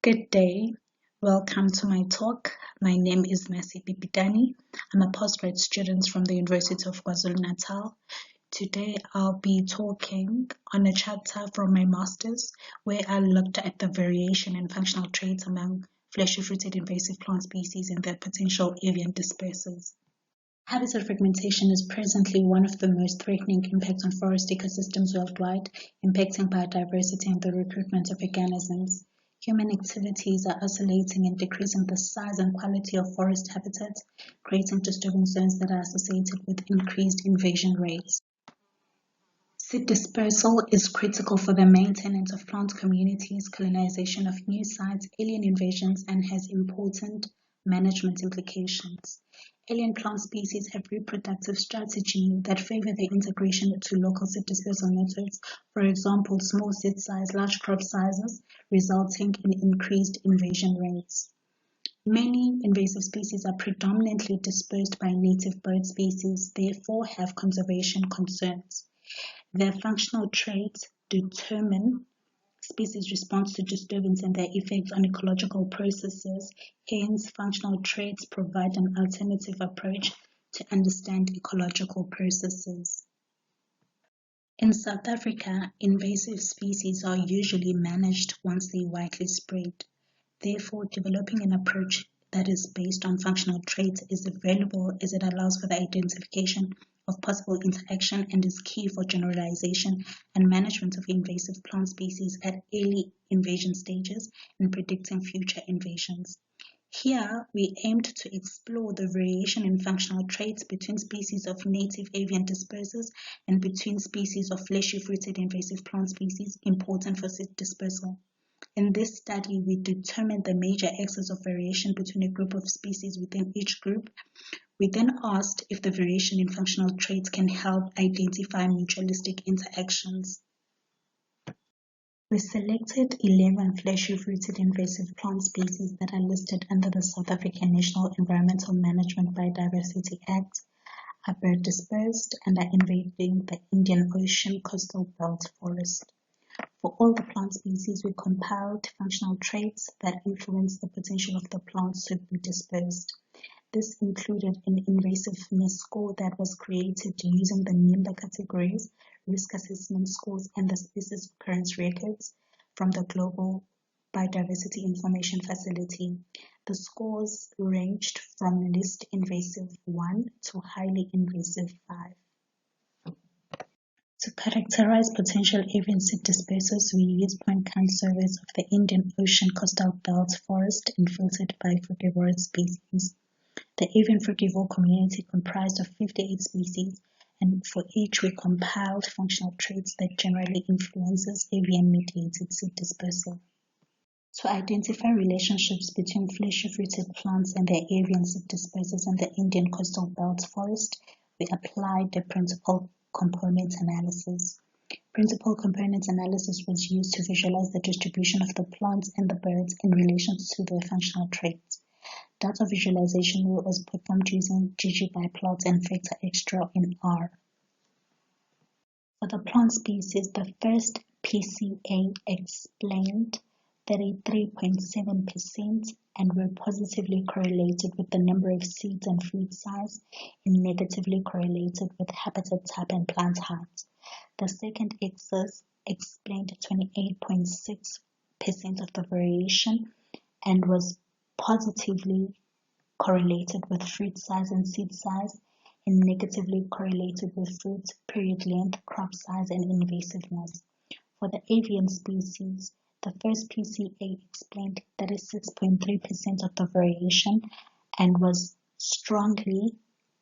Good day. Welcome to my talk. My name is NASIPHI Bitani. I'm a postgrad student from the University of KwaZulu-Natal. Today I'll be talking on a chapter from my master's where I looked at the variation in functional traits among fleshy-fruited invasive plant species and their potential avian dispersers. Habitat fragmentation is presently one of the most threatening impacts on forest ecosystems worldwide, impacting biodiversity and the recruitment of organisms. Human activities are isolating and decreasing the size and quality of forest habitats, creating disturbance zones that are associated with increased invasion rates. Seed dispersal is critical for the maintenance of plant communities, colonization of new sites, alien invasions, and has important management implications. Alien plant species have reproductive strategy that favor the integration to local seed dispersal methods, for example, small seed size, large crop sizes, resulting in increased invasion rates. Many invasive species are predominantly dispersed by native bird species, therefore have conservation concerns. Their functional traits determine species' response to disturbance and their effects on ecological processes. Hence, functional traits provide an alternative approach to understand ecological processes. In South Africa, invasive species are usually managed once they widely spread. Therefore, developing an approach that is based on functional traits is valuable as it allows for the identification of possible interaction and is key for generalization and management of invasive plant species at early invasion stages and predicting future invasions. Here, we aimed to explore the variation in functional traits between species of native avian dispersers and between species of fleshy-fruited invasive plant species important for seed dispersal. In this study, we determined the major axes of variation between a group of species within each group. We then asked if the variation in functional traits can help identify mutualistic interactions. We selected 11 fleshy-fruited invasive plant species that are listed under the South African National Environmental Management Biodiversity Act, are bird dispersed, and are invading the Indian Ocean coastal belt forest. For all the plant species, we compiled functional traits that influence the potential of the plants to be dispersed. This included an invasiveness score that was created using the member categories, risk assessment scores, and the species occurrence records from the Global Biodiversity Information Facility. The scores ranged from least invasive 1 to highly invasive 5. To characterize potential avian seed dispersers, we used point count surveys of the Indian Ocean coastal belt forest infiltrated by frugivorous species. The avian frugivore community comprised of 58 species, and for each we compiled functional traits that generally influences avian-mediated seed dispersal. To identify relationships between fleshy-fruited plants and their avian seed dispersers in the Indian coastal belt forest, we applied the principal component analysis. Principal component analysis was used to visualize the distribution of the plants and the birds in relation to their functional traits. Data visualization was performed using ggbiplot and factor extra in R. For the plant species, the first PCA explained 33.7% and were positively correlated with the number of seeds and fruit size and negatively correlated with habitat type and plant height. The second axis explained 28.6% of the variation and was positively correlated with fruit size and seed size and negatively correlated with fruit period length, crop size, and invasiveness. For the avian species, the first PCA explained 36.3% of the variation and was strongly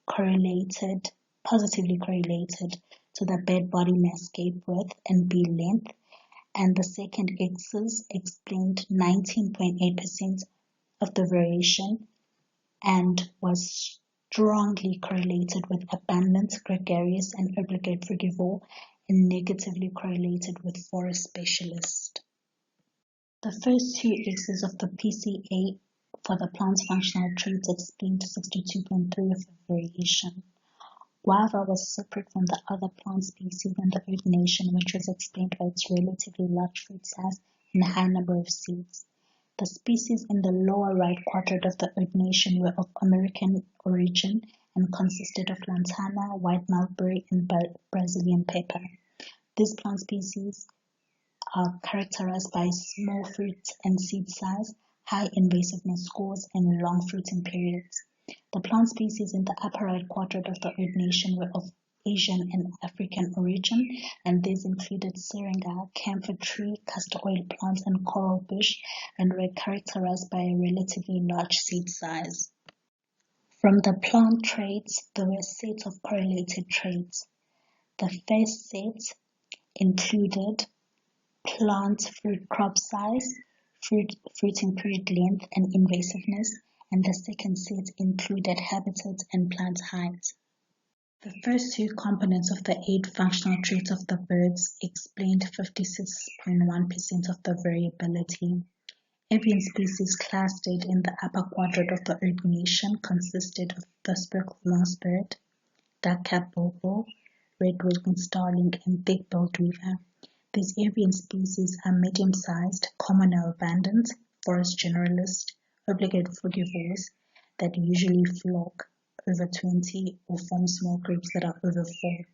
correlated, positively correlated to the bird body mass, gape width, and bill length, and the second axis explained 19.8% of the variation and was strongly correlated with abundant, gregarious, and obligate frugivore and negatively correlated with forest specialist. The first two axes of the PCA for the plant's functional traits explained 62.3% of the variation. Guava was separate from the other plant species in the oat nation, which was explained by its relatively large fruit size and high number of seeds. The species in the lower right quadrant of the Earth nation were of American origin and consisted of lantana, white mulberry, and Brazilian pepper. These plant species are characterized by small fruit and seed size, high invasiveness scores, and long fruiting periods. The plant species in the upper right quadrant of the Earth nation were of Asian and African origin, and these included syringa, camphor tree, castor oil plants, and coral bush, and were characterized by a relatively large seed size. From the plant traits, there were sets of correlated traits. The first set included plant fruit crop size, fruiting period length, and invasiveness, and the second set included habitat and plant height. The first two components of the 8 functional traits of the birds explained 56.1% of the variability. Avian species clustered in the upper quadrant of the Earth nation consisted of the speckled-nosed bird, dark-capped bulbul, red-winged starling, and thick-billed weaver. These avian species are medium-sized, common or abundant, forest generalist, obligate frugivores that usually flock over 20 or form small groups that are over 4.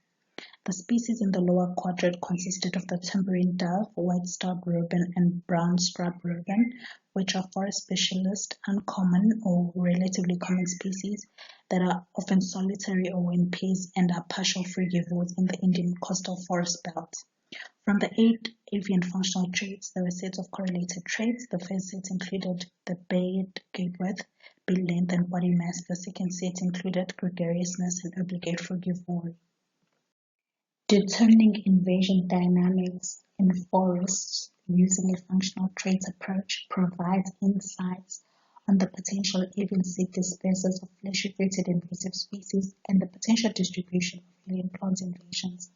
The species in the lower quadrant consisted of the timberine dove, white-starred robin, and brown striped robin, which are forest specialist, uncommon or relatively common species that are often solitary or in pairs and are partial frugivores in the Indian coastal forest belt. From the 8 avian functional traits, there were sets of correlated traits. The first set included the bird gait width, bill length, and body mass. The second set included gregariousness and obligate frugivore. Determining invasion dynamics in forests using a functional traits approach provides insights on the potential avian seed dispersers of fleshy-fruited invasive species and the potential distribution of alien plant invasions.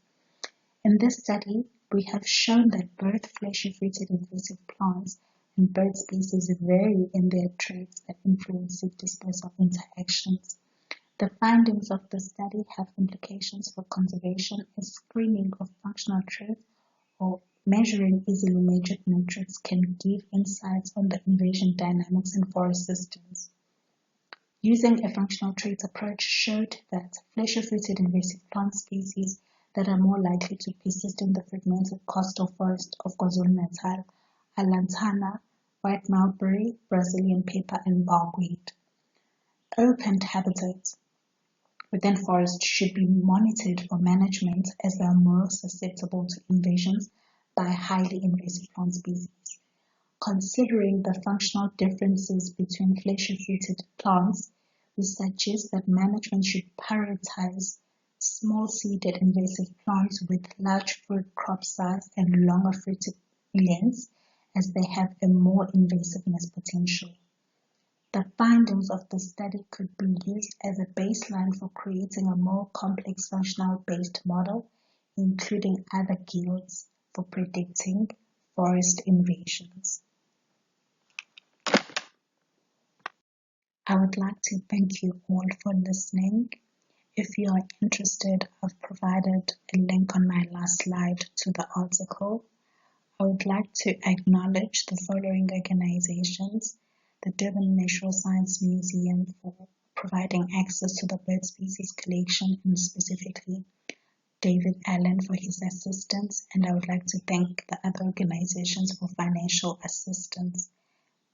In this study, we have shown that both fleshy-fruited invasive plants and bird species vary in their traits that influence seed dispersal interactions. The findings of the study have implications for conservation as screening of functional traits or measuring easily measured metrics can give insights on the invasion dynamics in forest systems. Using a functional traits approach showed that fleshy-fruited invasive plant species that are more likely to persist in the fragmented coastal forest of KwaZulu-Natal are lantana, white mulberry, Brazilian pepper, and bogweed. Opened habitats within forests should be monitored for management as they are more susceptible to invasions by highly invasive plant species. Considering the functional differences between fleshy-fruited plants, we suggest that management should prioritize small-seeded invasive plants with large fruit crop size and longer fruited lengths as they have a more invasiveness potential. The findings of the study could be used as a baseline for creating a more complex functional-based model, including other guilds for predicting forest invasions. I would like to thank you all for listening. If you are interested, I've provided a link on my last slide to the article. I would like to acknowledge the following organizations: the Durban Natural Science Museum for providing access to the bird species collection, and specifically David Allen for his assistance, and I would like to thank the other organizations for financial assistance.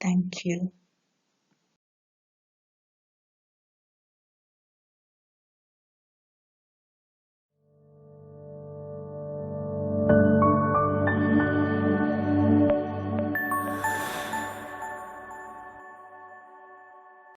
Thank you.